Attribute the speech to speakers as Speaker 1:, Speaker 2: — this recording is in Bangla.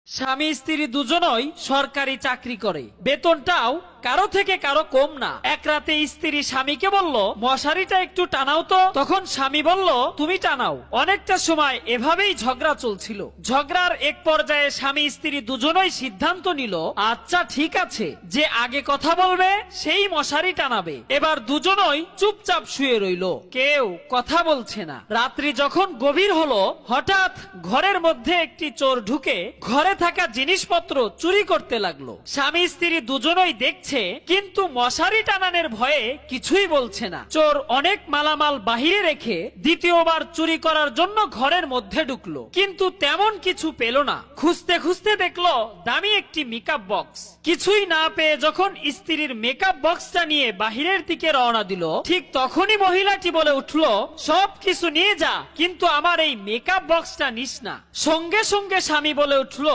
Speaker 1: স্বামী স্ত্রী দুজনই সরকারি চাকরি করে, বেতনটাও কারো থেকে কারো কম না। এক রাতে স্ত্রী স্বামীকে বলল, মশারিটা একটু টানাও তো। তখন স্বামী বলল, তুমি টানাও। অনেকটা সময় এভাবেই ঝগড়া চলছিল। ঝগড়ার এক পর্যায়ে স্বামী স্ত্রী দুজনই সিদ্ধান্ত নিল, আচ্ছা ঠিক আছে, যে আগে কথা বলবে সেই মশারি টানাবে। এবার দুজনই চুপচাপ শুয়ে রইল, কেউ কথা বলছে না। রাত্রি যখন গভীর হলো, হঠাৎ ঘরের মধ্যে একটি চোর ঢুকে ঘরে থাকা জিনিসপত্র চুরি করতে লাগলো। স্বামী স্ত্রী দুজনই দেখছে, কিন্তু মশারি টানানোর ভয়ে কিছুই বলছে না। চোর অনেক মালামাল বাহিরে রেখে দ্বিতীয়বার চুরি করার জন্য ঘরের মধ্যে ঢুকলো, কিন্তু তেমন কিছু পেল না। খুঁজতে খুঁজতে দেখলো দামি একটি মেকআপ বক্স। কিছুই না পেয়ে যখন স্ত্রীর মেকআপ বক্সটা নিয়ে বাহিরের দিকে রওনা দিল, ঠিক তখনই মহিলাটি বলে উঠলো, সব কিছু নিয়ে যা, কিন্তু আমার এই মেকআপ বক্সটা নিস না। সঙ্গে সঙ্গে স্বামী বলে উঠলো,